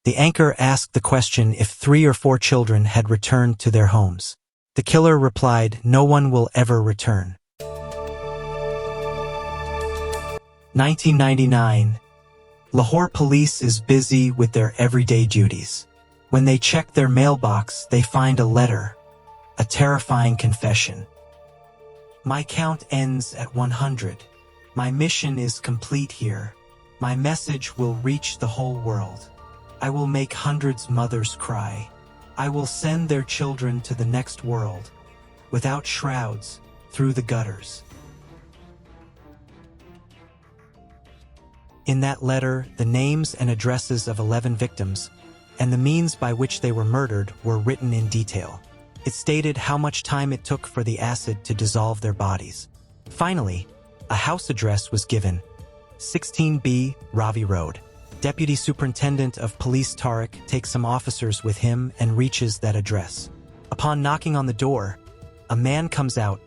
The anchor asked the question if 3 or 4 children had returned to their homes. The killer replied, "No one will ever return." 1999. Lahore police is busy with their everyday duties. When they check their mailbox, they find a letter, a terrifying confession. "My count ends at 100. My mission is complete here. My message will reach the whole world. I will make hundreds mothers cry. I will send their children to the next world, without shrouds, through the gutters." In that letter, the names and addresses of 11 victims and the means by which they were murdered were written in detail. It stated how much time it took for the acid to dissolve their bodies. Finally, a house address was given, 16B Ravi Road. Deputy Superintendent of Police Tariq takes some officers with him and reaches that address. Upon knocking on the door, a man comes out,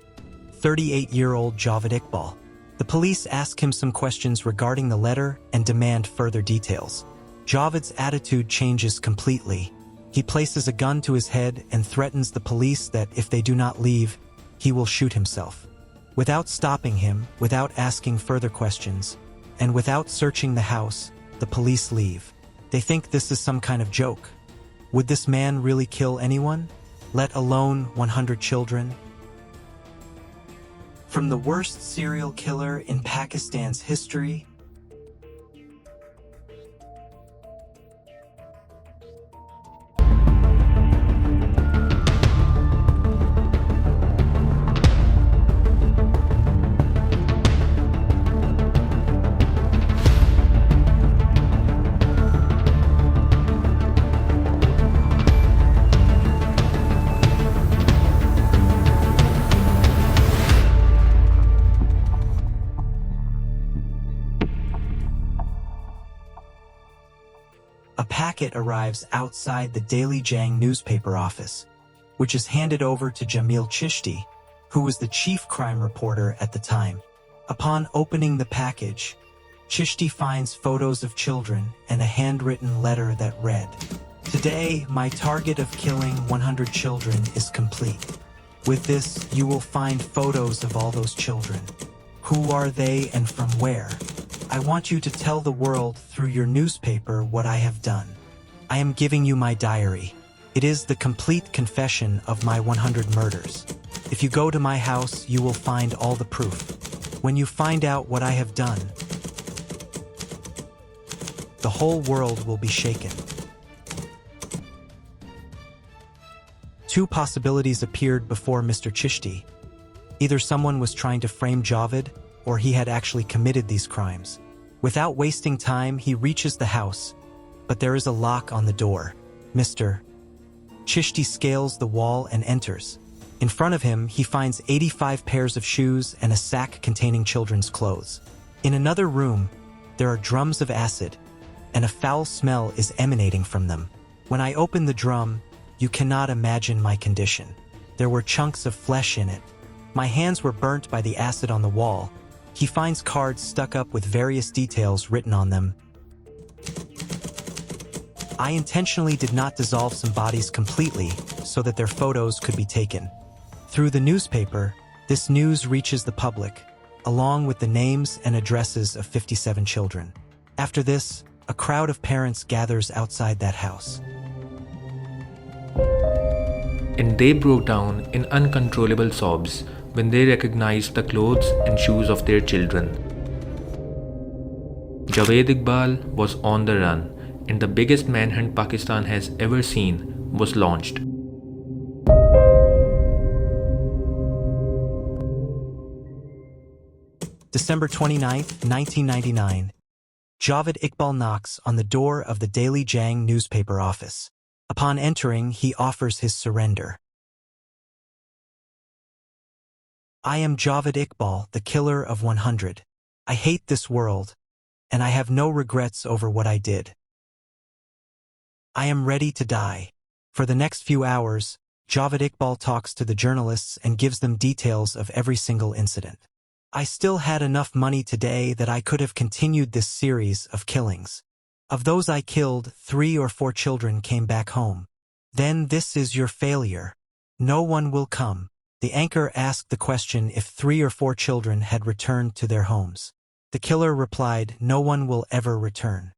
38-year-old Javed Iqbal. The police ask him some questions regarding the letter and demand further details. Javed's attitude changes completely. He places a gun to his head and threatens the police that if they do not leave, he will shoot himself. Without stopping him, without asking further questions, and without searching the house, the police leave. They think this is some kind of joke. Would this man really kill anyone, let alone 100 children? From the worst serial killer in Pakistan's history, a packet arrives outside the Daily Jang newspaper office, which is handed over to Jamil Chishti, who was the chief crime reporter at the time. Upon opening the package, Chishti finds photos of children and a handwritten letter that read, "Today, my target of killing 100 children is complete. With this, you will find photos of all those children. Who are they and from where? I want you to tell the world through your newspaper what I have done. I am giving you my diary. It is the complete confession of my 100 murders. If you go to my house, you will find all the proof. When you find out what I have done, the whole world will be shaken." Two possibilities appeared before Mr. Chishti. Either someone was trying to frame Javed, or he had actually committed these crimes. Without wasting time, he reaches the house, but there is a lock on the door. Mr. Chishti scales the wall and enters. In front of him, he finds 85 pairs of shoes and a sack containing children's clothes. In another room, there are drums of acid, and a foul smell is emanating from them. When I open the drum, you cannot imagine my condition. There were chunks of flesh in it. My hands were burnt by the acid on the wall. He finds cards stuck up with various details written on them. I intentionally did not dissolve some bodies completely so that their photos could be taken. Through the newspaper, this news reaches the public, along with the names and addresses of 57 children. After this, a crowd of parents gathers outside that house. And they broke down in uncontrollable sobs when they recognized the clothes and shoes of their children. Javed Iqbal was on the run, and the biggest manhunt Pakistan has ever seen was launched. December 29, 1999. Javed Iqbal knocks on the door of the Daily Jang newspaper office. Upon entering, he offers his surrender. "I am Javed Iqbal, the killer of 100. I hate this world, and I have no regrets over what I did. I am ready to die." For the next few hours, Javed Iqbal talks to the journalists and gives them details of every single incident. "I still had enough money today that I could have continued this series of killings. Of those I killed, 3 or 4 children came back home. Then this is your failure. No one will come. The anchor asked the question if 3 or 4 children had returned to their homes. The killer replied, no one will ever return.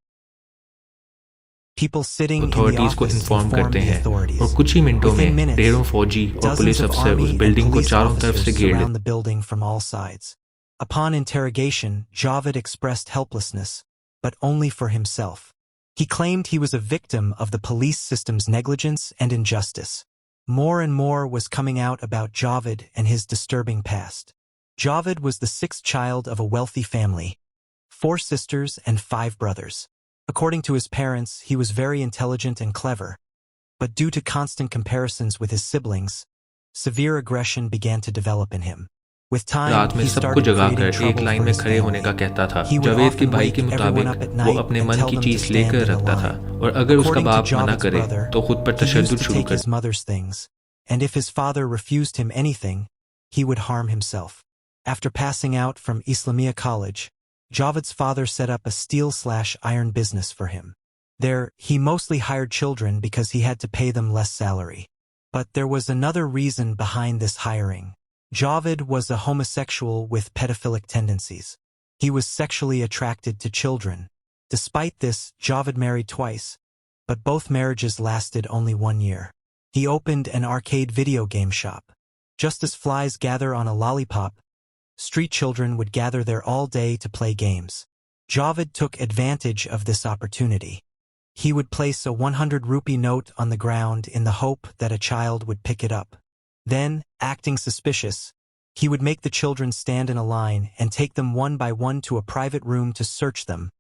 People sitting in the authorities को office inform informed करते the हैं authorities. और कुछ ही मिनटों Within में minutes, ढेरों फौजी और dozens पुलिस of अफसर army उस and बिल्डिंग को police चारों तरफ से officers घेर लेते surround the building from all sides. Upon interrogation, Javed expressed helplessness, but only for himself. He claimed he was a victim of the police system's negligence and injustice. More and more was coming out about Javed and his disturbing past. Javed was the 6th child of a wealthy family, 4 sisters and 5 brothers. According to his parents, he was very intelligent and clever. But due to constant comparisons with his siblings, severe aggression began to develop in him. With time, रात में he सबको started जगाकर creating एक trouble line for में his खड़े होने का family. कहता था। He would जावेद के often भाई wake के everyone up मुताबिक at वो night अपने and मन tell की them to चीज stand लेकर in a रखता था line. और अगर उसका According to बाप मना Javed's करे brother, तो खुद पर he used तशद्दुद to शुरू take कर his mother's things, and if his father refused him anything, he would harm himself. After passing out from Islamia College, Javed's father set up a steel/iron business for him. There, he mostly hired children because he had to pay them less salary. But there was another reason behind this hiring. Javed was a homosexual with pedophilic tendencies. He was sexually attracted to children. Despite this, Javed married twice, but both marriages lasted only 1 year. He opened an arcade video game shop. Just as flies gather on a lollipop, street children would gather there all day to play games. Javed took advantage of this opportunity. He would place a 100 rupee note on the ground in the hope that a child would pick it up. Then, acting suspicious, he would make the children stand in a line and take them one by one to a private room to search them,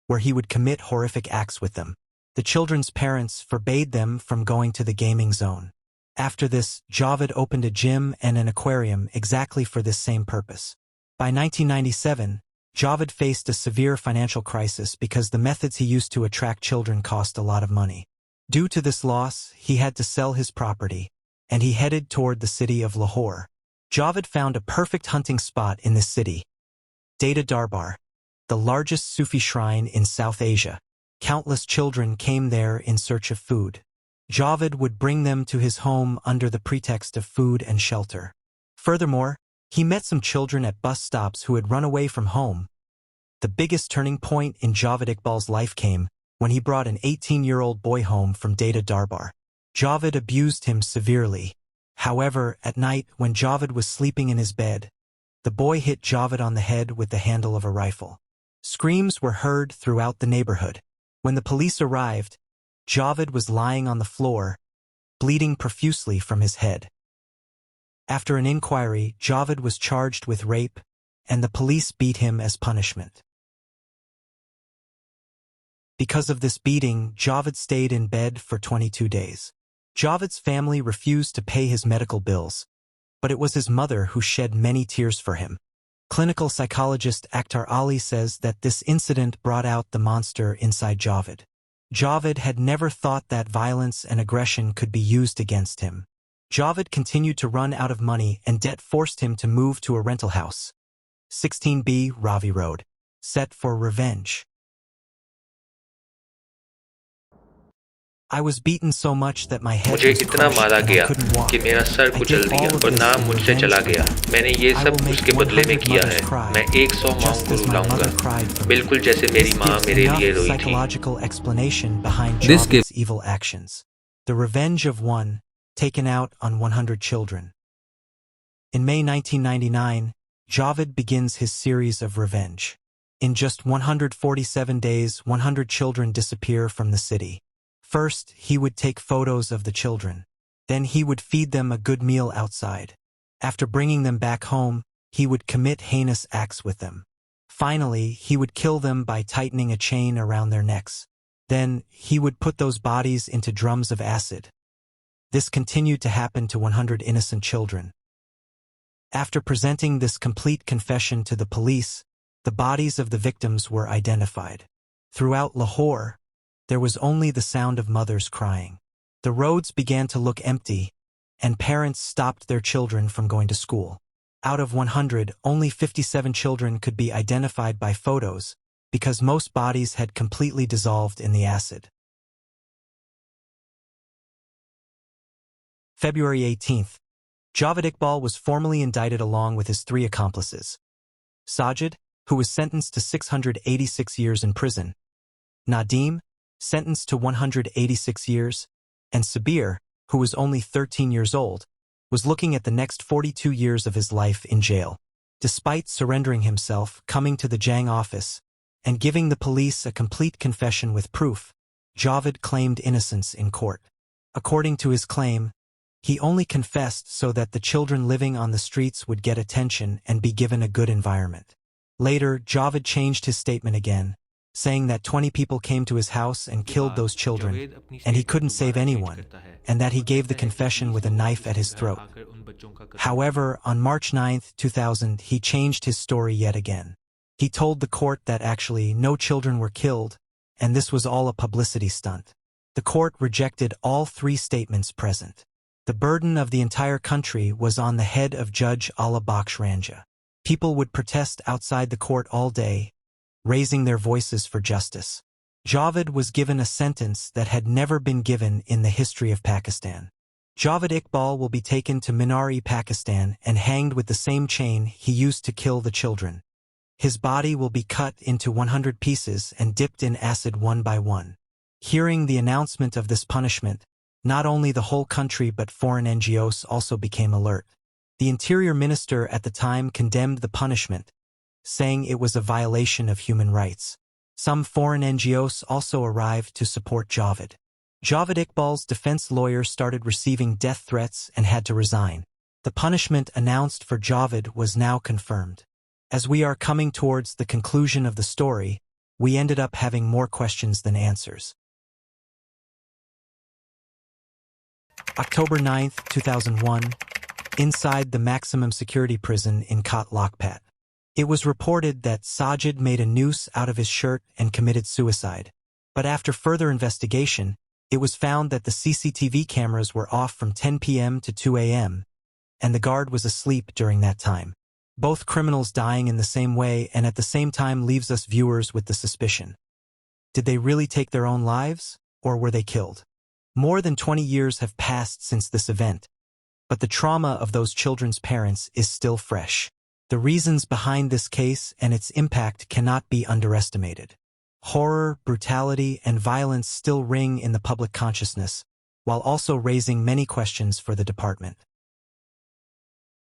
where he would commit horrific acts with them. The children's parents forbade them from going to the gaming zone. After this, Javed opened a gym and an aquarium exactly for this same purpose. By 1997, Javed faced a severe financial crisis because the methods he used to attract children cost a lot of money. Due to this loss, he had to sell his property, and he headed toward the city of Lahore. Javed found a perfect hunting spot in this city, Data Darbar, the largest Sufi shrine in South Asia. Countless children came there in search of food. Javed would bring them to his home under the pretext of food and shelter. Furthermore, he met some children at bus stops who had run away from home. The biggest turning point in Javed Iqbal's life came when he brought an 18-year-old boy home from Data Darbar. Javed abused him severely. However, at night, when Javed was sleeping in his bed, the boy hit Javed on the head with the handle of a rifle. Screams were heard throughout the neighborhood. When the police arrived, Javed was lying on the floor, bleeding profusely from his head. After an inquiry, Javed was charged with rape, and the police beat him as punishment. Because of this beating, Javed stayed in bed for 22 days. Javed's family refused to pay his medical bills, but it was his mother who shed many tears for him. Clinical psychologist Akhtar Ali says that this incident brought out the monster inside Javed. Javed had never thought that violence and aggression could be used against him. Javed continued to run out of money, and debt forced him to move to a rental house. 16B Ravi Road, set for revenge. I was beaten so much that my head मुझे was इतना crushed मारा and I गया couldn't walk. कि मेरा sir I कुचल did दिया all of और this नाम in मुझसे चला revenge for गया। them. मैंने ये I सब will make उसके बदले में 100 किया mothers है। cry, मैं 100 माँओं just को as my रुलाऊंगा, mother cried for me. बिल्कुल जैसे मेरी This माँ gives मेरे enough लिए रोई थी। psychological explanation behind This gives Javed's evil actions. The revenge of one, taken out on 100 children. In May 1999, Javed begins his series of revenge. In just 147 days, 100 children disappear from the city. First, he would take photos of the children. Then he would feed them a good meal outside. After bringing them back home, he would commit heinous acts with them. Finally, he would kill them by tightening a chain around their necks. Then, he would put those bodies into drums of acid. This continued to happen to 100 innocent children. After presenting this complete confession to the police, the bodies of the victims were identified. Throughout Lahore, there was only the sound of mothers crying. The roads began to look empty, and parents stopped their children from going to school. Out of 100, only 57 children could be identified by photos, because most bodies had completely dissolved in the acid. February 18th. Javed Iqbal was formally indicted along with his 3 accomplices. Sajid, who was sentenced to 686 years in prison, Nadim, sentenced to 186 years, and Sabir, who was only 13 years old, was looking at the next 42 years of his life in jail. Despite surrendering himself, coming to the Jang office, and giving the police a complete confession with proof, Javed claimed innocence in court. According to his claim, he only confessed so that the children living on the streets would get attention and be given a good environment. Later, Javed changed his statement again, saying that 20 people came to his house and killed those children, and he couldn't save anyone, and that he gave the confession with a knife at his throat. However, on March 9, 2000, he changed his story yet again. He told the court that actually no children were killed, and this was all a publicity stunt. The court rejected all 3 statements present. The burden of the entire country was on the head of Judge Allah Bakhsh Ranja. People would protest outside the court all day, raising their voices for justice. Javed was given a sentence that had never been given in the history of Pakistan. Javed Iqbal will be taken to Minari, Pakistan, and hanged with the same chain he used to kill the children. His body will be cut into 100 pieces and dipped in acid one by one. Hearing the announcement of this punishment, not only the whole country but foreign NGOs also became alert. The Interior Minister at the time condemned the punishment, saying it was a violation of human rights. Some foreign NGOs also arrived to support Javed. Javed Iqbal's defense lawyer started receiving death threats and had to resign. The punishment announced for Javed was now confirmed. As we are coming towards the conclusion of the story, we ended up having more questions than answers. October 9, 2001, inside the maximum security prison in Kot Lakhpat. It was reported that Sajid made a noose out of his shirt and committed suicide. But after further investigation, it was found that the CCTV cameras were off from 10 p.m. to 2 a.m., and the guard was asleep during that time. Both criminals dying in the same way and at the same time leaves us viewers with the suspicion. Did they really take their own lives, or were they killed? More than 20 years have passed since this event, but the trauma of those children's parents is still fresh. The reasons behind this case and its impact cannot be underestimated. Horror, brutality, and violence still ring in the public consciousness, while also raising many questions for the department.